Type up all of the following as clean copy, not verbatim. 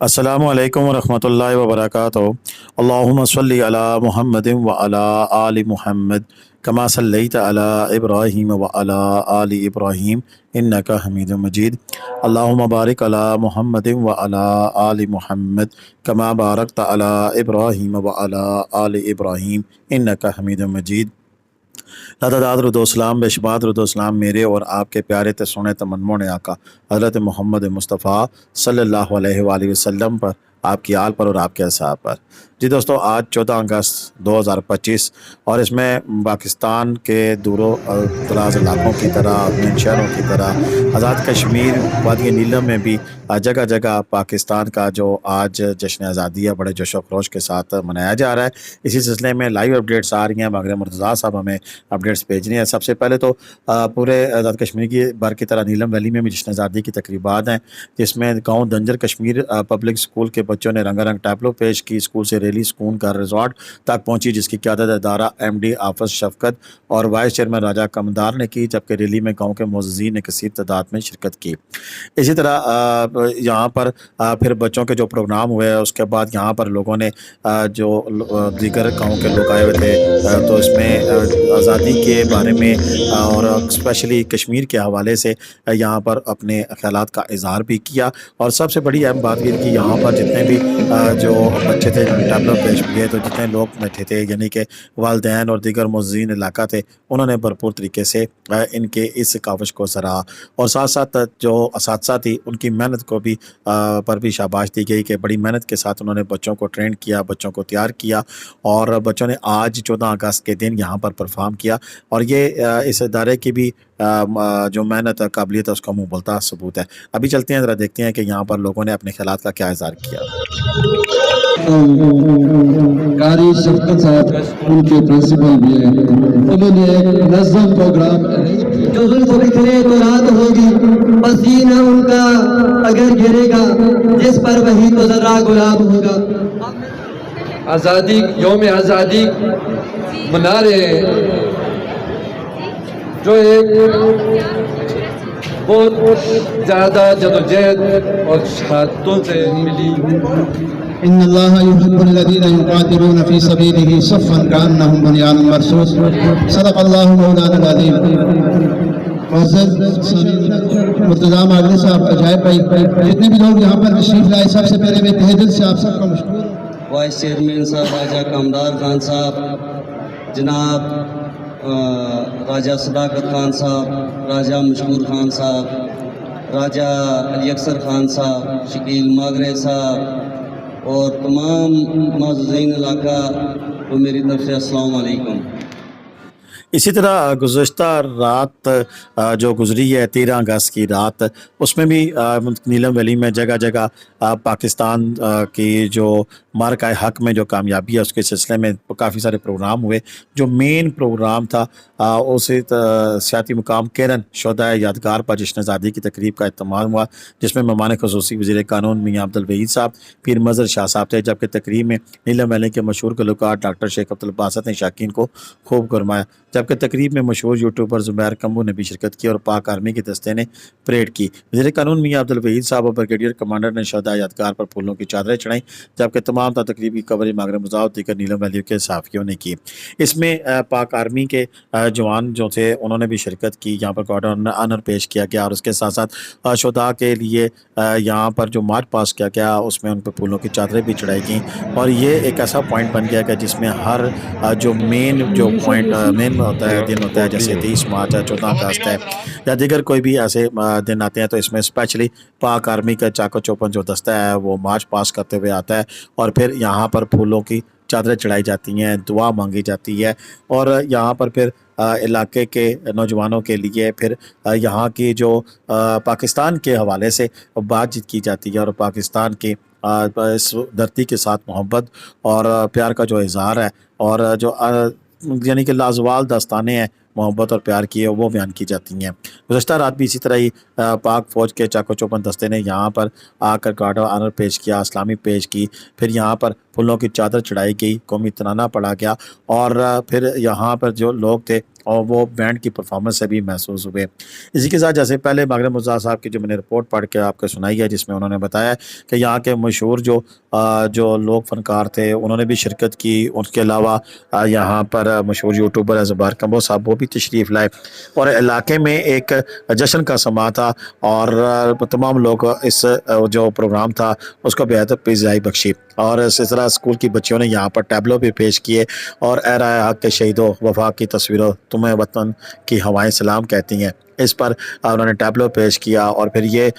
अस्सलामु अलैकुम वरहमतुल्लाहि वबरकातुहू। अल्लाहुम्मा सल्लि अला मुहम्मदिन व अला आलि मुहम्मद कमा सल्लैता अला इब्राहीम व अला आलि इब्राहीम इन्नका हमीदुम मजीद। अल्लाहुम्मा बारिक अला मुहम्मदिन व अला आलि मुहम्मद कमा बारकता अला इब्राहीम व अला आलि इब्राहीम इन्नका हमीदुम मजीद। लतादात रुदोसलाम बेशुमार रुदोसलाम मेरे और आपके प्यारे तसोने तमन्नों आका हज़रत मोहम्मद मुस्तफ़ा सल्लल्लाहु अलैहि वसल्लम पर, आपकी आल पर और आपके असहाब पर। जी दोस्तों, आज 14 अगस्त 2025 और इसमें पाकिस्तान के दूरों दराज इलाकों की तरह, इन शहरों की तरह आज़ाद कश्मीर वादी नीलम में भी जगह जगह पाकिस्तान का जो आज जश्न आज़ादी है बड़े जोश व खरोश के साथ मनाया जा रहा है। इसी सिलसिले में लाइव अपडेट्स आ रही हैं। मगर मुर्तज़ा साहब हमें अपडेट्स भेज रही हैं। सबसे पहले तो पूरे आज़ाद कश्मीर की बार की तरह नीलम वैली में भी जश्न आज़ादी की तकरीबात हैं, जिसमें गाँव दंजर कश्मीर पब्लिक स्कूल के बच्चों ने रंगारंग टैबलो पेश की। स्कूल से रैली सुकून का रिजॉर्ट तक पहुंची, जिसकी क़यादत अदारा MD आफस शफकत और वाइस चेयरमैन राजा कमदार ने की, जबकि रैली में गाँव के मोअज़्ज़ीन ने कसीर तादाद में शिरकत की। इसी तरह यहाँ पर फिर बच्चों के जो प्रोग्राम हुए, उसके बाद यहाँ पर लोगों ने जो दीगर गाँव के लोग आए हुए थे, तो इसमें आज़ादी के बारे में और स्पेशली कश्मीर के हवाले से यहाँ पर अपने ख्यालात का इजहार भी किया। और सबसे बड़ी अहम बात ये कि यहाँ पर जितने भी जो बच्चे थे टैबलो पेश किए, तो जितने लोग बैठे थे यानी कि वालदैन और दीगर मुअज़्ज़ीन इलाका थे, उन्होंने भरपूर तरीके से इनके इस काविश को सराहा। और साथ साथ जो असातिज़ा थी उनकी मेहनत को भी पर भी शाबाश दी गई कि बड़ी मेहनत के साथ उन्होंने बच्चों को ट्रेन किया, बच्चों को तैयार किया और बच्चों ने आज 14 अगस्त के दिन यहाँ पर परफॉर्म किया। और ये इस इदारे की भी जो मेहनत काबिलियत है उसका मुँह बोलता सबूत है। अभी चलते हैं, ज़रा देखते हैं कि यहाँ पर लोगों ने अपने ख्यालात का क्या इज़हार किया। कारी शफकत साहब उनके प्रिंसिपल भी हैं। उन्होंने एक नज़म प्रोग्राम जो जुल्फ़ बिखरे तो रात होगी, पसीना उनका अगर गिरेगा जिस पर वही तो जर्रा गुलाब होगा। आज़ादी यौम आज़ादी मना रहे हैं, जो एक बहुत ज़्यादा जदोजहद और शहादतों से मिली। इन्नल्लाह युहिब्बुल्लज़ीना युक़ातिलूना फ़ी सबीलिही सफ़्फ़न कअन्नहुम बुनियानुम मरसूस। सदक़ल्लाहु मौलाना अज़ीम। मुर्तज़ा मागरी साहब, अजायब भाई, जितने भी लोग यहाँ पर तशरीफ़ लाए, सबसे पहले मैं तहे दिल से आप सबका मशकूर। वाइस चेयरमैन साहब राजा कमदार खान साहब, जनाब राजा सदाकत खान साहब, राजा मशहूर खान साहब, राजा अली अक्सर खान साहब, शकील मागरे साहब और तमाम मुअज़्ज़ीन इलाका को मेरी तरफ से अस्सलाम वालेकुम। इसी तरह गुज़श्ता रात जो गुज़री है 13 अगस्त की रात, उसमें भी नीलम वैली में जगह जगह पाकिस्तान की जो मार्का हक में जो कामयाबी है उसके सिलसिले में काफ़ी सारे प्रोग्राम हुए। जो मेन प्रोग्राम था उसे सियाती मुकाम केरन शोधा यादगार पर जश्न आज़ादी की तकरीब का अहतमाम हुआ, जिसमें मेहमान ख़ुसूसी वज़ीर कानून मियाँ अब्दुल वहीद साहब, पीर मज़हर शाह साहब थे। जबकि तकरीब में नीलम वैली के मशहूर गुलकार डॉक्टर शेख अब्दुल बासित ने शाकीन को खूब गरमाया। जबकि तकरीब में मशहूर यूट्यूबर ज़ुबैर कम्बू ने भी शिरकत की और पाक आर्मी के दस्ते ने परेड की। वज़ीर कानून मियाँ अब्दुल वहीद साहब और ब्रिगेडियर कमांडर ने शोधा यादगार पर फूलों की चादरें चढ़ाई। जबकि तमाम तकरीब की कवरेज मागरे मुज़ाव दीगर नीलम वैली के सहाफ़ियों ने की। इसमें पाक आर्मी के जवान जो थे उन्होंने भी शिरकत की। यहाँ पर गार्ड ऑनर पेश किया गया और उसके साथ साथ शोधा के लिए यहाँ पर जो मार्च पास किया गया उसमें उन पर फूलों की चादरें भी चढ़ाई गई। और ये एक ऐसा पॉइंट बन गया कि जिसमें हर जो मेन जो पॉइंट मेन होता है दिन होता है, जैसे 30 मार्च है, 14 अगस्त है या दीगर कोई भी ऐसे दिन आते हैं, तो इसमें स्पेशली पाक आर्मी का चाको चौपन जो दस्ता है वो मार्च पास करते हुए आता है और फिर यहाँ पर फूलों की चादरें चढ़ाई जाती हैं, दुआ मांगी जाती है और यहाँ पर फिर इलाके के नौजवानों के लिए फिर यहाँ की जो पाकिस्तान के हवाले से बातचीत की जाती है और पाकिस्तान की इस धरती के साथ मोहब्बत और प्यार का जो इजहार है और जो यानी कि लाजवाल दास्तानें हैं मोहब्बत और प्यार की है वो बयान की जाती हैं। गुज़श्ता रात भी इसी तरह ही पाक फ़ौज के चाको चौपन दस्ते ने यहाँ पर आकर गार्ड ऑनर पेश किया, इस्लामी पेश की। फिर यहाँ पर پھولوں کی چادر چڑھائی گئی، قومی ترانہ پڑھا گیا، اور پھر یہاں پر جو لوگ تھے اور وہ بینڈ کی پرفارمنس سے بھی محسوس ہوئے۔ اسی کے ساتھ جیسے پہلے مغرب مرزا صاحب کی جو میں نے رپورٹ پڑھ کے آپ کو سنائی ہے، جس میں انہوں نے بتایا کہ یہاں کے مشہور جو لوگ فنکار تھے انہوں نے بھی شرکت کی، اس کے علاوہ یہاں پر مشہور یوٹیوبر زبار کمبو صاحب وہ بھی تشریف لائے، اور علاقے میں ایک جشن کا سما تھا، اور تمام لوگ اس جو پروگرام تھا اس کو بہت پذیرائی بخشی، اور اس طرح اسکول کی بچیوں نے یہاں پر ٹیبلو بھی پیش کیے، اور اے رائے حق کے شہیدوں، وفا کی تصویروں، تمہیں وطن کی ہوائیں سلام کہتی ہیں، اس پر انہوں نے ٹیبلو پیش کیا، اور پھر یہ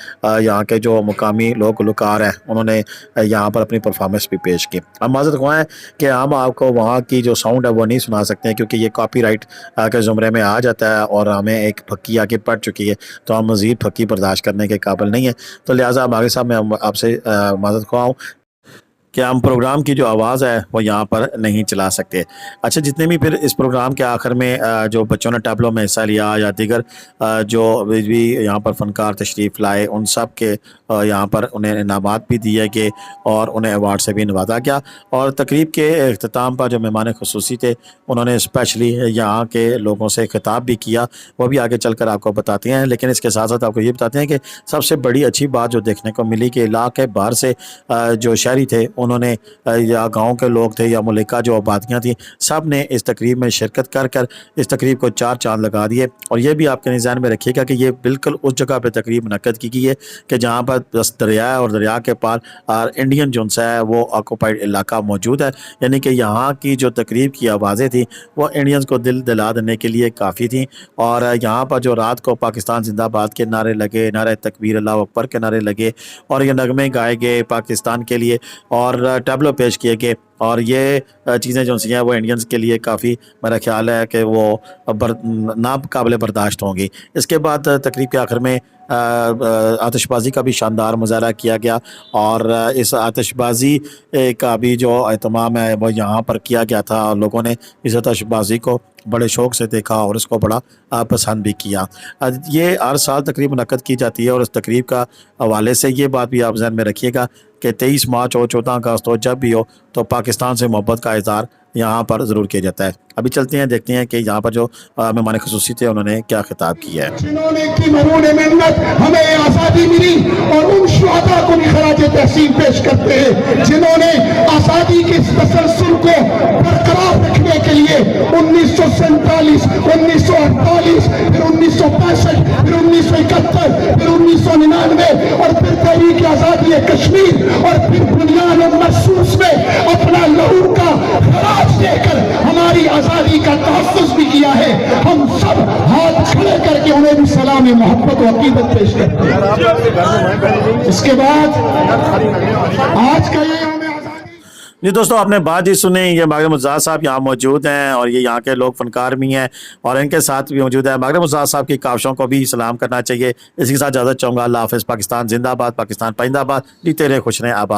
یہاں کے جو مقامی لوگ گلوکار ہیں انہوں نے یہاں پر اپنی پرفارمنس بھی پیش کی۔ ہم معذرت خواہ ہیں کہ ہم آپ کو وہاں کی جو ساؤنڈ ہے وہ نہیں سنا سکتے ہیں، کیونکہ یہ کاپی رائٹ کے زمرے میں آ جاتا ہے، اور ہمیں ایک پھکی آگے پڑ چکی ہے، تو ہم مزید پھکی برداشت کرنے کے قابل نہیں ہیں، تو لہٰذا آگے صاحب میں آپ سے معذرت خواہ ہوں کہ ہم پروگرام کی جو آواز ہے وہ یہاں پر نہیں چلا سکتے۔ اچھا، جتنے بھی پھر اس پروگرام کے آخر میں جو بچوں نے ٹیبلو میں حصہ لیا یا دیگر جو بھی یہاں پر فنکار تشریف لائے، ان سب کے یہاں پر انہیں انعامات بھی دیے گئے اور انہیں ایوارڈ سے بھی نوازا گیا، اور تقریب کے اختتام پر جو مہمان خصوصی تھے انہوں نے اسپیشلی یہاں کے لوگوں سے خطاب بھی کیا، وہ بھی آگے چل کر آپ کو بتاتے ہیں، لیکن اس کے ساتھ ساتھ آپ کو یہ بتاتے ہیں کہ سب سے بڑی اچھی بات جو دیکھنے کو ملی کہ علاقے باہر سے جو شہری تھے انہوں نے یا گاؤں کے لوگ تھے یا ملکہ جو آبادیاں تھیں، سب نے اس تقریب میں شرکت کر اس تقریب کو 4 چاند لگا دیے، اور یہ بھی آپ کے ذہن میں رکھیے گا کہ یہ بالکل اس جگہ پہ تقریب منعقد کی گئی ہے کہ جہاں پر دریا ہے، اور دریا کے پار انڈین جو ہے وہ آکوپائڈ علاقہ موجود ہے، یعنی کہ یہاں کی جو تقریب کی آوازیں تھیں وہ انڈینز کو دل دلا دینے کے لیے کافی تھیں، اور یہاں پر جو رات کو پاکستان زندہ باد کے نعرے لگے، نعرہ تکبیر اللہ اکبر کے نعرے لگے، اور یہ نغمے گائے گئے پاکستان کے لیے، اور ٹیبلو پیش کیے گئے، اور یہ چیزیں جو سی ہیں وہ انڈینز کے لیے کافی میرا خیال ہے کہ وہ ناقابل برداشت ہوں گی۔ اس کے بعد تقریب کے آخر میں آتش بازی کا بھی شاندار مظاہرہ کیا گیا، اور اس آتش بازی کا بھی جو اہتمام ہے وہ یہاں پر کیا گیا تھا، اور لوگوں نے اس آتش بازی کو بڑے شوق سے دیکھا اور اس کو بڑا پسند بھی کیا۔ یہ ہر سال تقریب منعقد کی جاتی ہے، اور اس تقریب کا حوالے سے یہ بات بھی آپ ذہن میں رکھیے گا کہ 23 مارچ ہو، 14 اگست ہو، جب بھی ہو تو پاکستان سے محبت کا اظہار یہاں پر ضرور کیا جاتا ہے۔ ابھی چلتے ہیں، دیکھتے ہیں کہ یہاں پر جو مہمان خصوصی تھے انہوں نے کیا خطاب کیا ہے۔ جنہوں نے کی مرہون محنت ہمیں آزادی ملی، اور ان شہداء کو بھی خراج تحسین پیش کرتے ہیں جنہوں نے آزادی کے اس تسلسل کو برقرار رکھنے کے لیے 1947، 1948، پھر 1965، پھر 1971، پھر 1999، اور پھر تحریک آزادی کشمیر، اور پھر بنیاد محسوس میں اپنا لہو کا خراج دے کر ہماری آزادی کا تحفظ بھی کیا ہے۔ ہم سب ہاتھ کھڑے کر کے انہیں بھی سلام محبت و عقیدت پیش کرتے ہیں۔ اس کے بعد آج کا یہ جی دوستو، آپ نے بات جی سنی، یہ مغرب مزاح صاحب یہاں موجود ہیں، اور یہ یہاں کے لوگ فنکار بھی ہیں، اور ان کے ساتھ بھی موجود ہے۔ مغرب مزاح صاحب کی کاوشوں کو بھی سلام کرنا چاہیے۔ اسی کے ساتھ اجازت چاہوں گا، اللہ حافظ۔ پاکستان زندہ باد، پاکستان پائندہ باد، جیتے رہے، خوش رہیں، آباد۔